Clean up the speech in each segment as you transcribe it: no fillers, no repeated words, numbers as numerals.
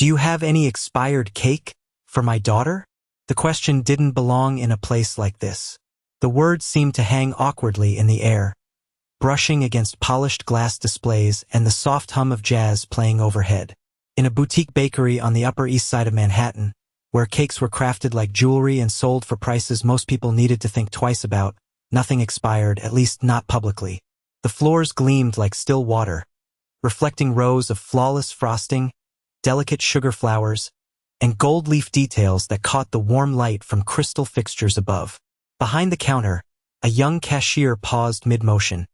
"Do you have any expired cake for my daughter?" The question didn't belong in a place like this. The words seemed to hang awkwardly in the air, brushing against polished glass displays and the soft hum of jazz playing overhead. In a boutique bakery on the Upper East Side of Manhattan, where cakes were crafted like jewelry and sold for prices most people needed to think twice about, nothing expired, at least not publicly. The floors gleamed like still water, reflecting rows of flawless frosting, delicate sugar flowers, and gold leaf details that caught the warm light from crystal fixtures above. Behind the counter, a young cashier paused mid-motion,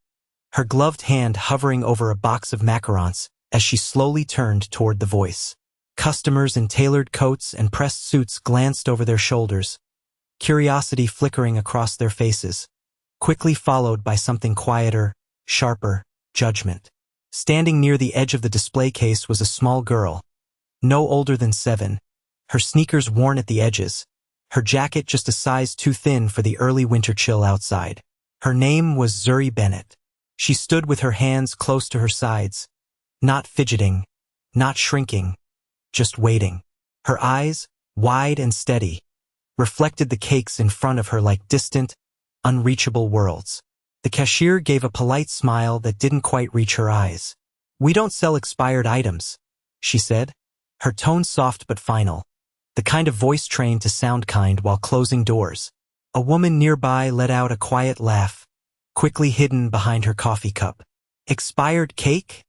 her gloved hand hovering over a box of macarons as she slowly turned toward the voice. Customers in tailored coats and pressed suits glanced over their shoulders, curiosity flickering across their faces, quickly followed by something quieter, sharper, judgment. Standing near the edge of the display case was a small girl, no older than 7, her sneakers worn at the edges, her jacket just a size too thin for the early winter chill outside. Her name was Zuri Bennett. She stood with her hands close to her sides, not fidgeting, not shrinking, just waiting. Her eyes, wide and steady, reflected the cakes in front of her like distant, unreachable worlds. The cashier gave a polite smile that didn't quite reach her eyes. "We don't sell expired items," she said, her tone soft but final, the kind of voice trained to sound kind while closing doors. A woman nearby let out a quiet laugh, quickly hidden behind her coffee cup. "Expired cake?"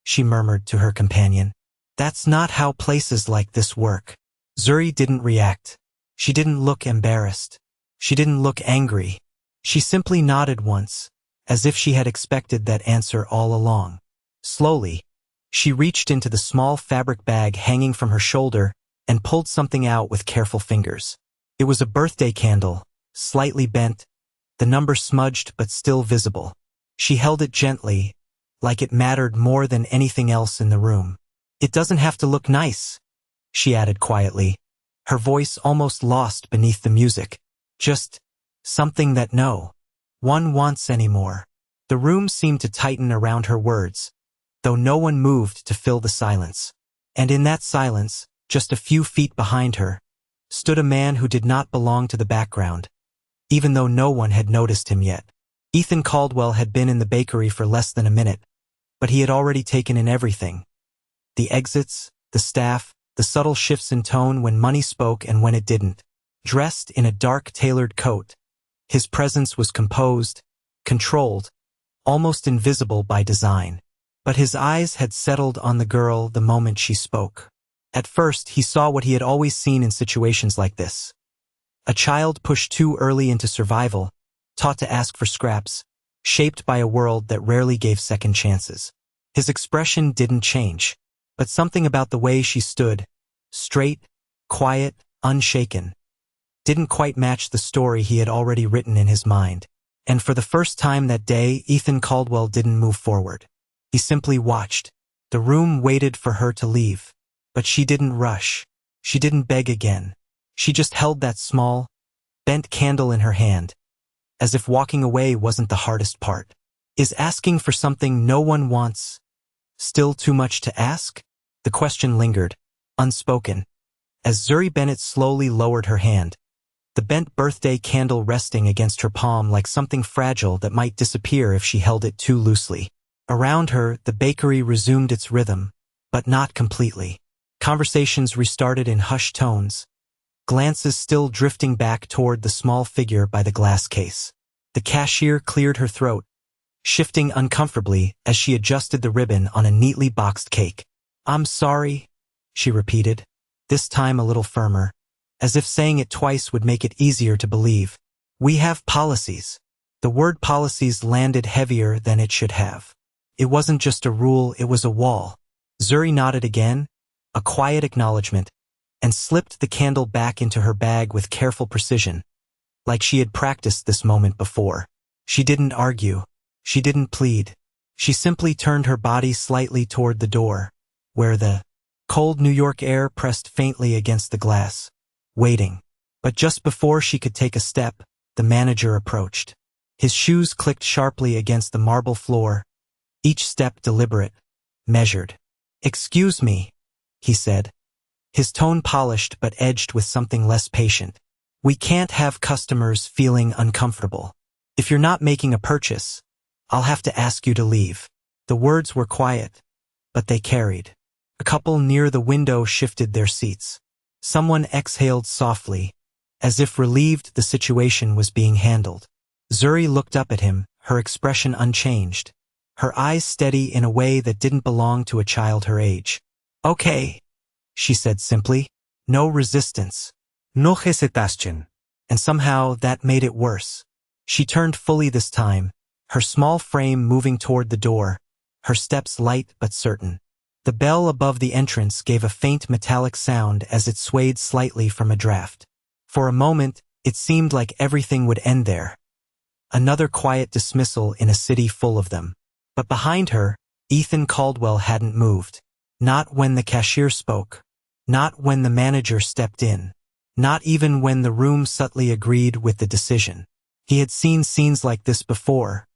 she murmured to her companion. "That's not how places like this work." Zuri didn't react. She didn't look embarrassed. She didn't look angry. She simply nodded once, as if she had expected that answer all along. Slowly, she reached into the small fabric bag hanging from her shoulder and pulled something out with careful fingers. It was a birthday candle, slightly bent, the number smudged but still visible. She held it gently, like it mattered more than anything else in the room. "It doesn't have to look nice," she added quietly, her voice almost lost beneath the music. "Just something that no one wants anymore." The room seemed to tighten around her words, though no one moved to fill the silence. And in that silence, just a few feet behind her, stood a man who did not belong to the background, even though no one had noticed him yet. Ethan Caldwell had been in the bakery for less than a minute, but he had already taken in everything. The exits, the staff, the subtle shifts in tone when money spoke and when it didn't. Dressed in a dark tailored coat, his presence was composed, controlled, almost invisible by design. But his eyes had settled on the girl the moment she spoke. At first, he saw what he had always seen in situations like this. A child pushed too early into survival, taught to ask for scraps, shaped by a world that rarely gave second chances. His expression didn't change, but something about the way she stood, straight, quiet, unshaken, didn't quite match the story he had already written in his mind. And for the first time that day, Ethan Caldwell didn't move forward. He simply watched. The room waited for her to leave. But she didn't rush. She didn't beg again. She just held that small, bent candle in her hand, as if walking away wasn't the hardest part. Is asking for something no one wants still too much to ask? The question lingered, unspoken, as Zuri Bennett slowly lowered her hand, the bent birthday candle resting against her palm like something fragile that might disappear if she held it too loosely. Around her, the bakery resumed its rhythm, but not completely. Conversations restarted in hushed tones, glances still drifting back toward the small figure by the glass case. The cashier cleared her throat, shifting uncomfortably as she adjusted the ribbon on a neatly boxed cake. "I'm sorry," she repeated, this time a little firmer, as if saying it twice would make it easier to believe. "We have policies." The word policies landed heavier than it should have. It wasn't just a rule, it was a wall. Zuri nodded again, a quiet acknowledgement, and slipped the candle back into her bag with careful precision, like she had practiced this moment before. She didn't argue. She didn't plead. She simply turned her body slightly toward the door, where the cold New York air pressed faintly against the glass, waiting. But just before she could take a step, the manager approached. His shoes clicked sharply against the marble floor, each step deliberate, measured. "Excuse me," he said, his tone polished but edged with something less patient. "We can't have customers feeling uncomfortable. If you're not making a purchase, I'll have to ask you to leave." The words were quiet, but they carried. A couple near the window shifted their seats. Someone exhaled softly, as if relieved the situation was being handled. Zuri looked up at him, her expression unchanged, her eyes steady in a way that didn't belong to a child her age. "Okay," she said simply. No resistance. No hesitation. And somehow that made it worse. She turned fully this time, her small frame moving toward the door, her steps light but certain. The bell above the entrance gave a faint metallic sound as it swayed slightly from a draft. For a moment, it seemed like everything would end there. Another quiet dismissal in a city full of them. But behind her, Ethan Caldwell hadn't moved. Not when the cashier spoke. Not when the manager stepped in. Not even when the room subtly agreed with the decision. He had seen scenes like this before.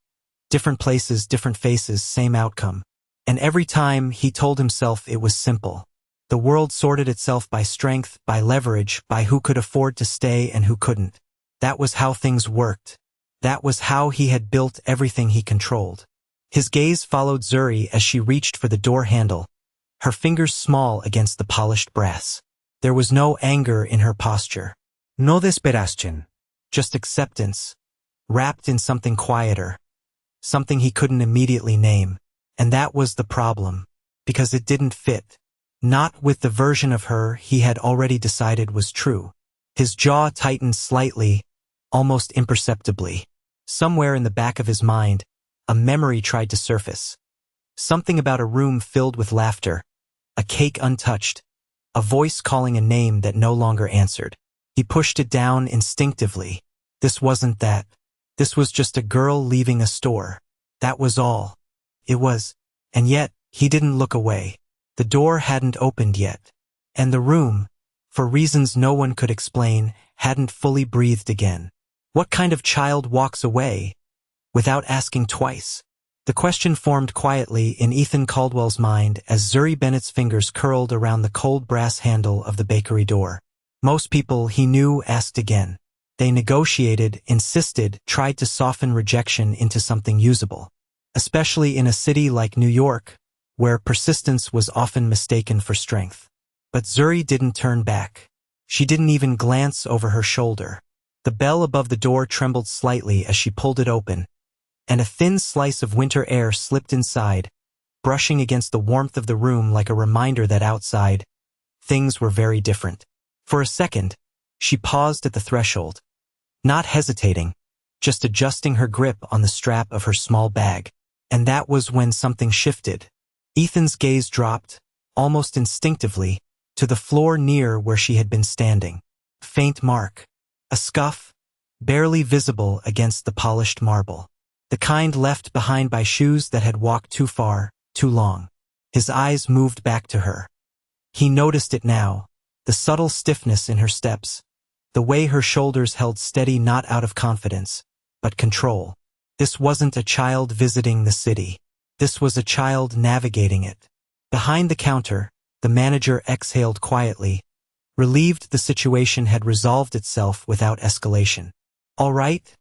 Different places, different faces, same outcome. And every time he told himself it was simple. The world sorted itself by strength, by leverage, by who could afford to stay and who couldn't. That was how things worked. That was how he had built everything he controlled. His gaze followed Zuri as she reached for the door handle, her fingers small against the polished brass. There was no anger in her posture. No desesperación. Just acceptance, wrapped in something quieter, something he couldn't immediately name. And that was the problem, because it didn't fit. Not with the version of her he had already decided was true. His jaw tightened slightly, almost imperceptibly. Somewhere in the back of his mind, a memory tried to surface. Something about a room filled with laughter, a cake untouched, a voice calling a name that no longer answered. He pushed it down instinctively. This wasn't that. This was just a girl leaving a store. That was all. It was. And yet, he didn't look away. The door hadn't opened yet. And the room, for reasons no one could explain, hadn't fully breathed again. What kind of child walks away without asking twice? The question formed quietly in Ethan Caldwell's mind as Zuri Bennett's fingers curled around the cold brass handle of the bakery door. Most people he knew asked again. They negotiated, insisted, tried to soften rejection into something usable. Especially in a city like New York, where persistence was often mistaken for strength. But Zuri didn't turn back. She didn't even glance over her shoulder. The bell above the door trembled slightly as she pulled it open, and a thin slice of winter air slipped inside, brushing against the warmth of the room like a reminder that outside, things were very different. For a second, she paused at the threshold, not hesitating, just adjusting her grip on the strap of her small bag. And that was when something shifted. Ethan's gaze dropped, almost instinctively, to the floor near where she had been standing. Faint mark. A scuff, barely visible against the polished marble. The kind left behind by shoes that had walked too far, too long. His eyes moved back to her. He noticed it now, the subtle stiffness in her steps, the way her shoulders held steady not out of confidence, but control. This wasn't a child visiting the city. This was a child navigating it. Behind the counter, the manager exhaled quietly, relieved the situation had resolved itself without escalation. "All right?"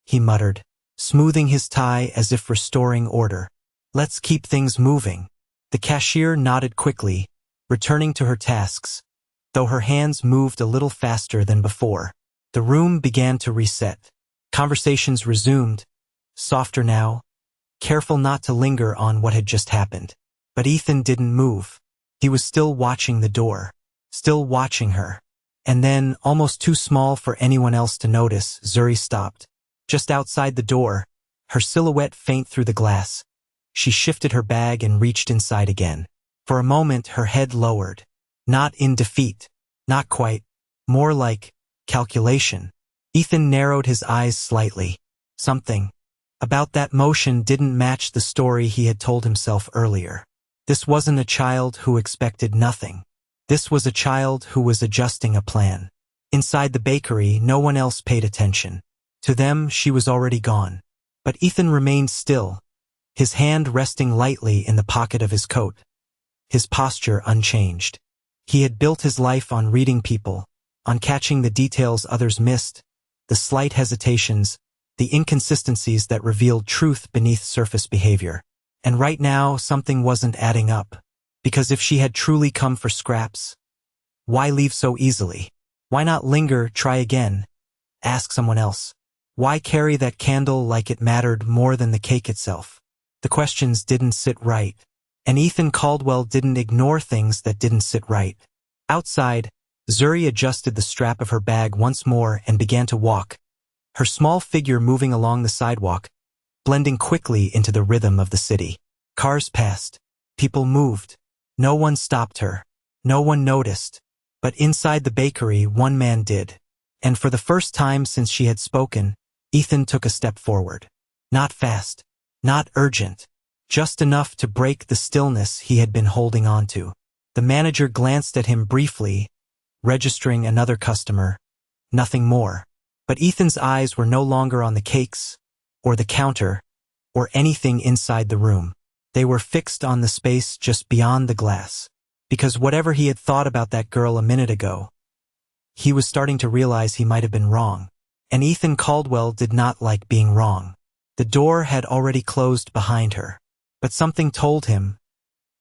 he muttered, smoothing his tie as if restoring order. "Let's keep things moving." The cashier nodded quickly, returning to her tasks, though her hands moved a little faster than before. The room began to reset. Conversations resumed, softer now, careful not to linger on what had just happened. But Ethan didn't move. He was still watching the door, still watching her. And then, almost too small for anyone else to notice, Zuri stopped. Just outside the door, her silhouette faint through the glass. She shifted her bag and reached inside again. For a moment, her head lowered. Not in defeat. Not quite. More like calculation. Ethan narrowed his eyes slightly. Something about that motion didn't match the story he had told himself earlier. This wasn't a child who expected nothing. This was a child who was adjusting a plan. Inside the bakery, no one else paid attention. To them, she was already gone. But Ethan remained still, his hand resting lightly in the pocket of his coat, his posture unchanged. He had built his life on reading people, on catching the details others missed, the slight hesitations, the inconsistencies that revealed truth beneath surface behavior. And right now, something wasn't adding up. Because if she had truly come for scraps, why leave so easily? Why not linger, try again, ask someone else? Why carry that candle like it mattered more than the cake itself? The questions didn't sit right. And Ethan Caldwell didn't ignore things that didn't sit right. Outside, Zuri adjusted the strap of her bag once more and began to walk, her small figure moving along the sidewalk, blending quickly into the rhythm of the city. Cars passed. People moved. No one stopped her. No one noticed. But inside the bakery, one man did. And for the first time since she had spoken, Ethan took a step forward. Not fast. Not urgent. Just enough to break the stillness he had been holding on to. The manager glanced at him briefly, registering another customer. Nothing more. But Ethan's eyes were no longer on the cakes, or the counter, or anything inside the room. They were fixed on the space just beyond the glass. Because whatever he had thought about that girl a minute ago, he was starting to realize he might have been wrong. And Ethan Caldwell did not like being wrong. The door had already closed behind her. But something told him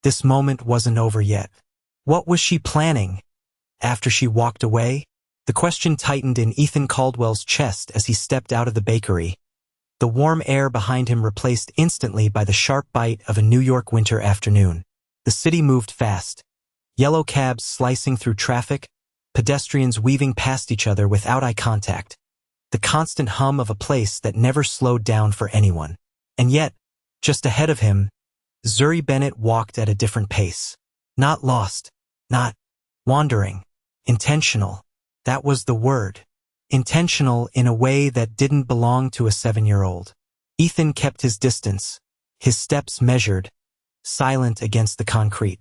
this moment wasn't over yet. What was she planning? After she walked away? The question tightened in Ethan Caldwell's chest as he stepped out of the bakery. The warm air behind him replaced instantly by the sharp bite of a New York winter afternoon. The city moved fast. Yellow cabs slicing through traffic, pedestrians weaving past each other without eye contact. The constant hum of a place that never slowed down for anyone. And yet, just ahead of him, Zuri Bennett walked at a different pace. Not lost. Not wandering. Intentional. That was the word. Intentional in a way that didn't belong to a 7-year-old. Ethan kept his distance, his steps measured, silent against the concrete.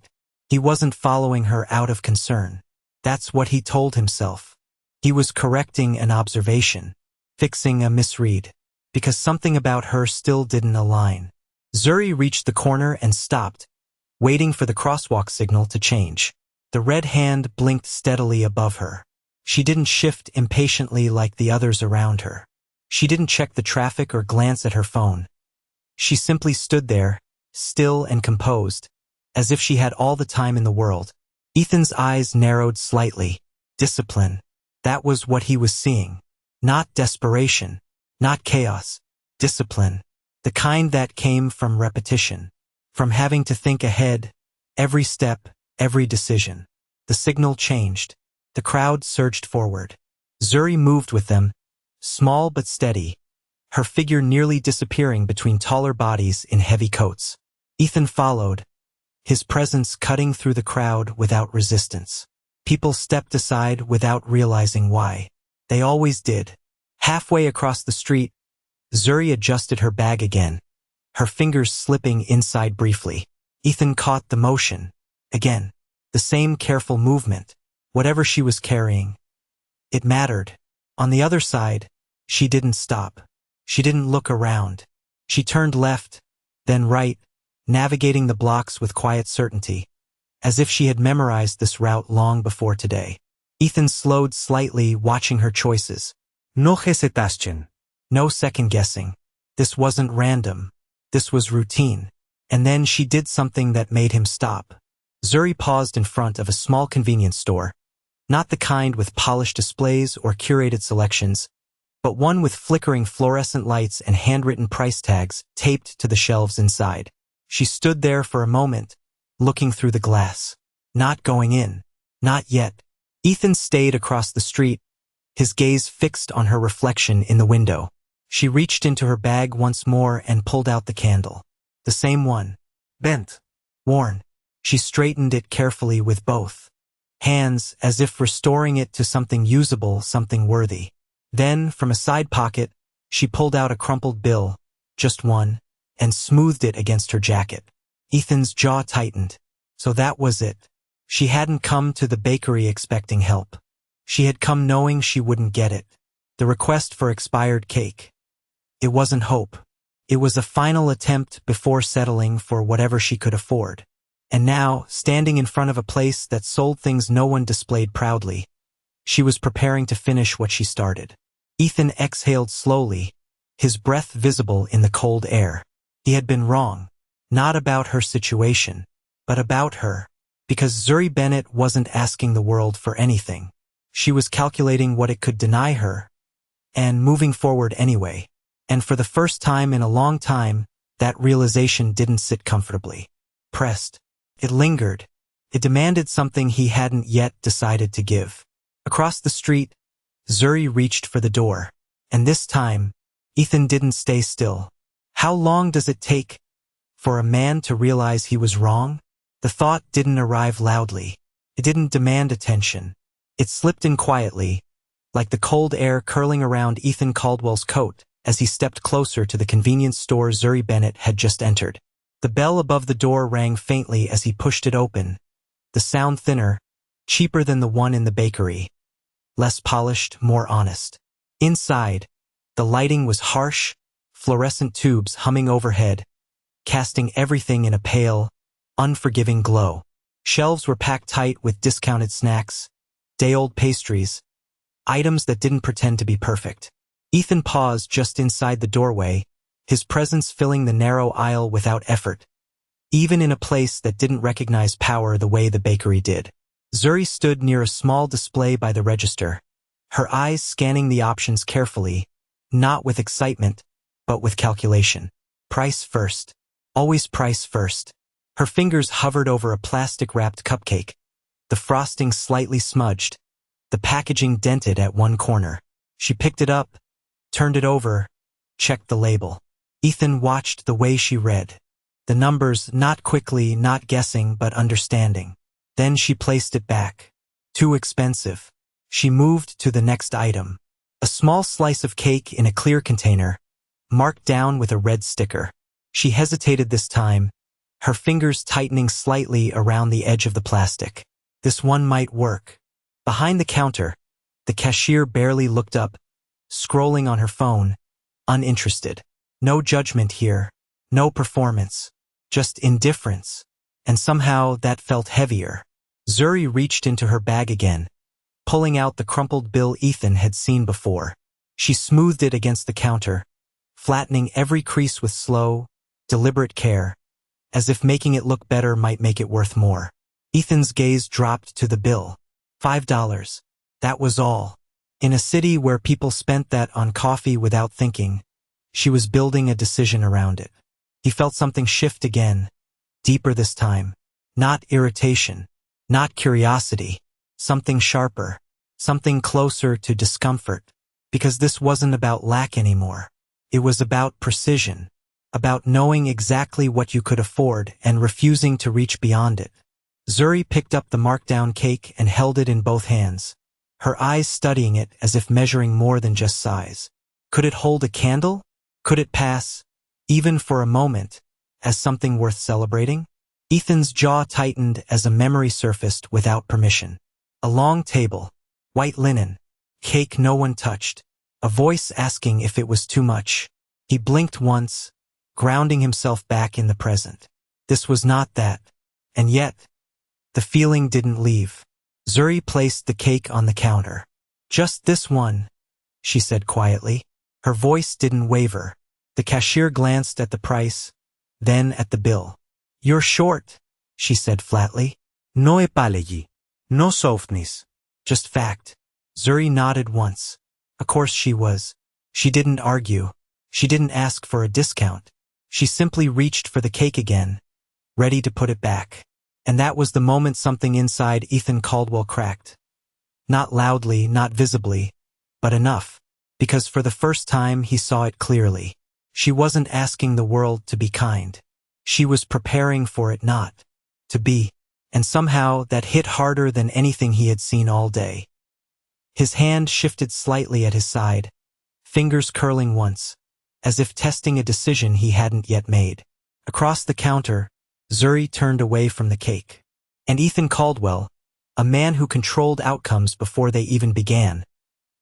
He wasn't following her out of concern. That's what he told himself. He was correcting an observation, fixing a misread, because something about her still didn't align. Zuri reached the corner and stopped, waiting for the crosswalk signal to change. The red hand blinked steadily above her. She didn't shift impatiently like the others around her. She didn't check the traffic or glance at her phone. She simply stood there, still and composed, as if she had all the time in the world. Ethan's eyes narrowed slightly. Discipline. That was what he was seeing. Not desperation. Not chaos. Discipline. The kind that came from repetition. From having to think ahead, every step, every decision. The signal changed. The crowd surged forward. Zuri moved with them, small but steady, her figure nearly disappearing between taller bodies in heavy coats. Ethan followed, his presence cutting through the crowd without resistance. People stepped aside without realizing why. They always did. Halfway across the street, Zuri adjusted her bag again, her fingers slipping inside briefly. Ethan caught the motion. Again, the same careful movement. Whatever she was carrying, it mattered. On the other side, she didn't stop. She didn't look around. She turned left, then right, navigating the blocks with quiet certainty, as if she had memorized this route long before today. Ethan slowed slightly, watching her choices. No hesitation. No second-guessing. This wasn't random. This was routine. And then she did something that made him stop. Zuri paused in front of a small convenience store. Not the kind with polished displays or curated selections, but one with flickering fluorescent lights and handwritten price tags taped to the shelves inside. She stood there for a moment, looking through the glass. Not going in. Not yet. Ethan stayed across the street, his gaze fixed on her reflection in the window. She reached into her bag once more and pulled out the candle. The same one. Bent. Worn. She straightened it carefully with both hands, as if restoring it to something usable, something worthy. Then, from a side pocket, she pulled out a crumpled bill, just one, and smoothed it against her jacket. Ethan's jaw tightened. So that was it. She hadn't come to the bakery expecting help. She had come knowing she wouldn't get it. The request for expired cake. It wasn't hope. It was a final attempt before settling for whatever she could afford. And now, standing in front of a place that sold things no one displayed proudly, she was preparing to finish what she started. Ethan exhaled slowly, his breath visible in the cold air. He had been wrong. Not about her situation, but about her. Because Zuri Bennett wasn't asking the world for anything. She was calculating what it could deny her, and moving forward anyway. And for the first time in a long time, that realization didn't sit comfortably. Pressed. It lingered. It demanded something he hadn't yet decided to give. Across the street, Zuri reached for the door. And this time, Ethan didn't stay still. How long does it take for a man to realize he was wrong? The thought didn't arrive loudly. It didn't demand attention. It slipped in quietly, like the cold air curling around Ethan Caldwell's coat as he stepped closer to the convenience store Zuri Bennett had just entered. The bell above the door rang faintly as he pushed it open, the sound thinner, cheaper than the one in the bakery. Less polished, more honest. Inside, the lighting was harsh, fluorescent tubes humming overhead, casting everything in a pale, unforgiving glow. Shelves were packed tight with discounted snacks, day-old pastries, items that didn't pretend to be perfect. Ethan paused just inside the doorway, his presence filling the narrow aisle without effort, even in a place that didn't recognize power the way the bakery did. Zuri stood near a small display by the register, her eyes scanning the options carefully, not with excitement, but with calculation. Price first. Always price first. Her fingers hovered over a plastic-wrapped cupcake, the frosting slightly smudged, the packaging dented at one corner. She picked it up, turned it over, checked the label. Ethan watched the way she read. The numbers not quickly, not guessing, but understanding. Then she placed it back. Too expensive. She moved to the next item. A small slice of cake in a clear container, marked down with a red sticker. She hesitated this time, her fingers tightening slightly around the edge of the plastic. This one might work. Behind the counter, the cashier barely looked up, scrolling on her phone, uninterested. No judgment here, no performance, just indifference. And somehow that felt heavier. Zuri reached into her bag again, pulling out the crumpled bill Ethan had seen before. She smoothed it against the counter, flattening every crease with slow, deliberate care, as if making it look better might make it worth more. Ethan's gaze dropped to the bill. $5. That was all. In a city where people spent that on coffee without thinking, she was building a decision around it. He felt something shift again, deeper this time. Not irritation, not curiosity, something sharper, something closer to discomfort. Because this wasn't about lack anymore. It was about precision, about knowing exactly what you could afford and refusing to reach beyond it. Zuri picked up the markdown cake and held it in both hands, her eyes studying it as if measuring more than just size. Could it hold a candle? Could it pass, even for a moment, as something worth celebrating? Ethan's jaw tightened as a memory surfaced without permission. A long table, white linen, cake no one touched, a voice asking if it was too much. He blinked once, grounding himself back in the present. This was not that. And yet, the feeling didn't leave. Zuri placed the cake on the counter. Just this one, she said quietly. Her voice didn't waver. The cashier glanced at the price, then at the bill. You're short, she said flatly. No epalegi. No softness. Just fact. Zuri nodded once. Of course she was. She didn't argue. She didn't ask for a discount. She simply reached for the cake again, ready to put it back. And that was the moment something inside Ethan Caldwell cracked. Not loudly, not visibly, but enough. Because for the first time he saw it clearly. She wasn't asking the world to be kind. She was preparing for it not to be. And somehow that hit harder than anything he had seen all day. His hand shifted slightly at his side, fingers curling once, as if testing a decision he hadn't yet made. Across the counter, Zuri turned away from the cake. And Ethan Caldwell, a man who controlled outcomes before they even began,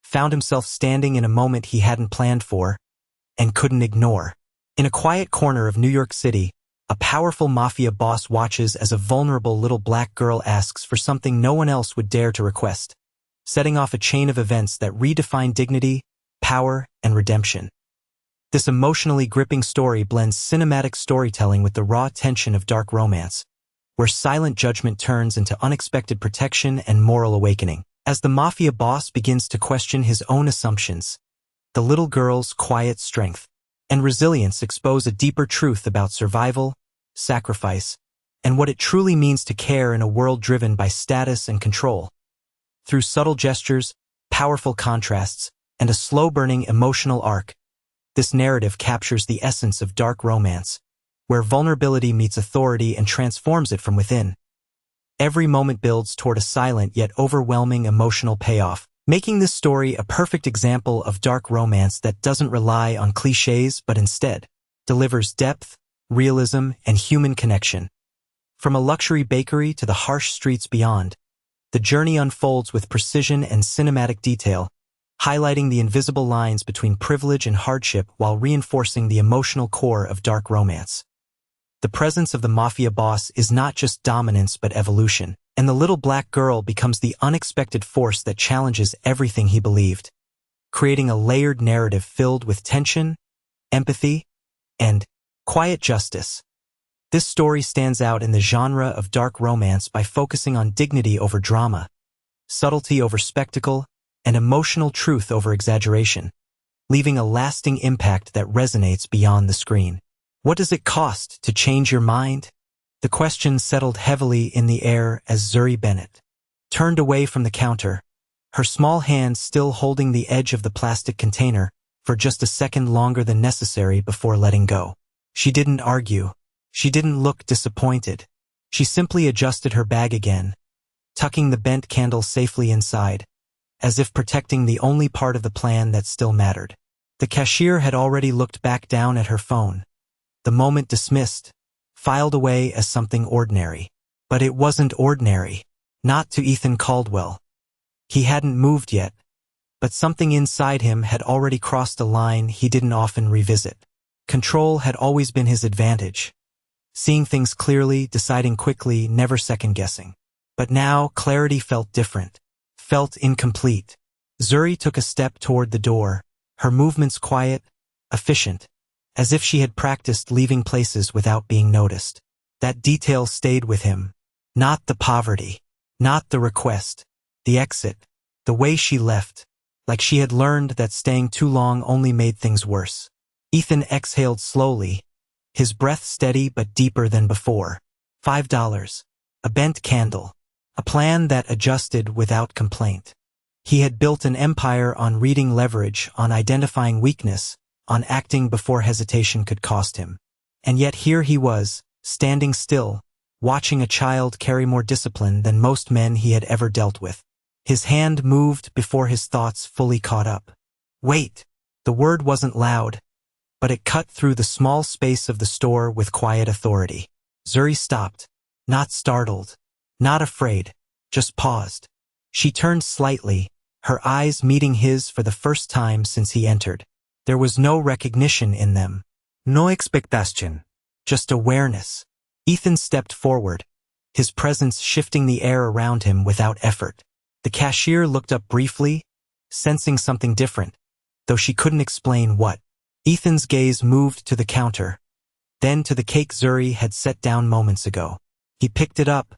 found himself standing in a moment he hadn't planned for and couldn't ignore. In a quiet corner of New York City, A powerful mafia boss watches as a vulnerable little black girl asks for something no one else would dare to request, setting off a chain of events that redefine dignity, power, and redemption. This emotionally gripping story blends cinematic storytelling with the raw tension of dark romance, where silent judgment turns into unexpected protection and moral awakening. As the mafia boss begins to question his own assumptions, the little girl's quiet strength and resilience expose a deeper truth about survival, sacrifice, and what it truly means to care in a world driven by status and control. Through subtle gestures, powerful contrasts, and a slow-burning emotional arc, this narrative captures the essence of dark romance, where vulnerability meets authority and transforms it from within. Every moment builds toward a silent yet overwhelming emotional payoff, making this story a perfect example of dark romance that doesn't rely on cliches but instead delivers depth, realism, and human connection. From a luxury bakery to the harsh streets beyond, the journey unfolds with precision and cinematic detail, highlighting the invisible lines between privilege and hardship while reinforcing the emotional core of dark romance. The presence of the mafia boss is not just dominance but evolution, and the little black girl becomes the unexpected force that challenges everything he believed, creating a layered narrative filled with tension, empathy, and quiet justice. This story stands out in the genre of dark romance by focusing on dignity over drama, subtlety over spectacle, and emotional truth over exaggeration, leaving a lasting impact that resonates beyond the screen. What does it cost to change your mind? The question settled heavily in the air as Zuri Bennett turned away from the counter, her small hand still holding the edge of the plastic container for just a second longer than necessary before letting go. She didn't argue. She didn't look disappointed. She simply adjusted her bag again, tucking the bent candle safely inside, as if protecting the only part of the plan that still mattered. The cashier had already looked back down at her phone, the moment dismissed, filed away as something ordinary. But it wasn't ordinary. Not to Ethan Caldwell. He hadn't moved yet, but something inside him had already crossed a line he didn't often revisit. Control had always been his advantage. Seeing things clearly, deciding quickly, never second-guessing. But now, clarity felt different. Felt incomplete. Zuri took a step toward the door, her movements quiet, efficient, as if she had practiced leaving places without being noticed. That detail stayed with him. Not the poverty. Not the request. The exit. The way she left. Like she had learned that staying too long only made things worse. Ethan exhaled slowly, his breath steady but deeper than before. $5. A bent candle. A plan that adjusted without complaint. He had built an empire on reading leverage, on identifying weakness, on acting before hesitation could cost him. And yet here he was, standing still, watching a child carry more discipline than most men he had ever dealt with. His hand moved before his thoughts fully caught up. Wait! The word wasn't loud, but it cut through the small space of the store with quiet authority. Zuri stopped, not startled, not afraid, just paused. She turned slightly, her eyes meeting his for the first time since he entered. There was no recognition in them. No expectation. Just awareness. Ethan stepped forward, his presence shifting the air around him without effort. The cashier looked up briefly, sensing something different, though she couldn't explain what. Ethan's gaze moved to the counter, then to the cake Zuri had set down moments ago. He picked it up,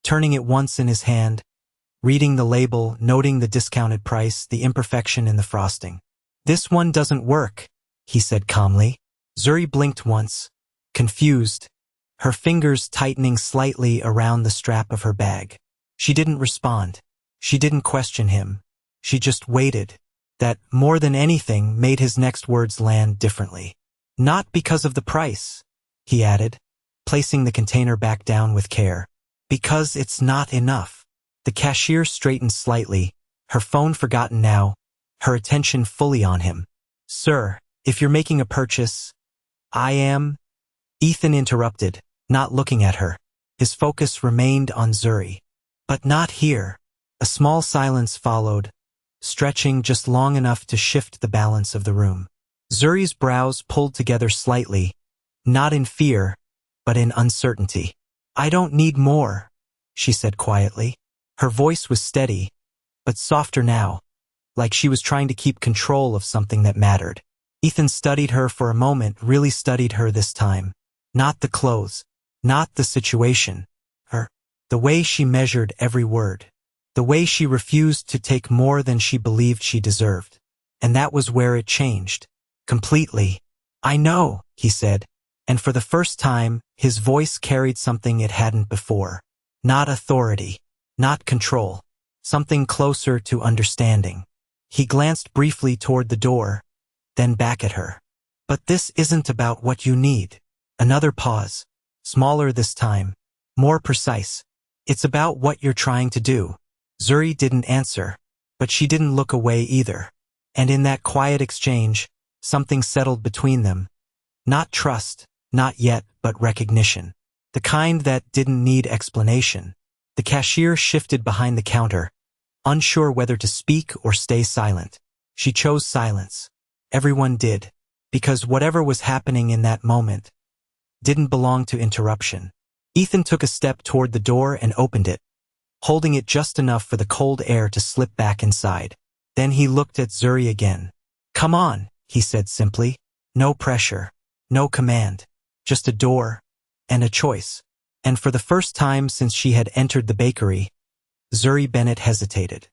turning it once in his hand, reading the label, noting the discounted price, the imperfection in the frosting. This one doesn't work, he said calmly. Zuri blinked once, confused, her fingers tightening slightly around the strap of her bag. She didn't respond. She didn't question him. She just waited. That, more than anything, made his next words land differently. Not because of the price, he added, placing the container back down with care. Because it's not enough. The cashier straightened slightly, her phone forgotten now, her attention fully on him. Sir, if you're making a purchase, I am... Ethan interrupted, not looking at her. His focus remained on Zuri. But not here. A small silence followed, stretching just long enough to shift the balance of the room. Zuri's brows pulled together slightly, not in fear, but in uncertainty. "I don't need more," she said quietly. Her voice was steady, but softer now, like she was trying to keep control of something that mattered. Ethan studied her for a moment, really studied her this time. Not the clothes, not the situation, her. The way she measured every word. The way she refused to take more than she believed she deserved. And that was where it changed. Completely. "I know," he said, and for the first time, his voice carried something it hadn't before. Not authority, not control, something closer to understanding. He glanced briefly toward the door, then back at her. "But this isn't about what you need." Another pause, smaller this time, more precise. "It's about what you're trying to do." Zuri didn't answer, but she didn't look away either. And in that quiet exchange, something settled between them. Not trust, not yet, but recognition. The kind that didn't need explanation. The cashier shifted behind the counter, unsure whether to speak or stay silent. She chose silence. Everyone did, because whatever was happening in that moment didn't belong to interruption. Ethan took a step toward the door and opened it, holding it just enough for the cold air to slip back inside. Then he looked at Zuri again. "Come on," he said simply. No pressure, no command, just a door and a choice. And for the first time since she had entered the bakery, Zuri Bennett hesitated.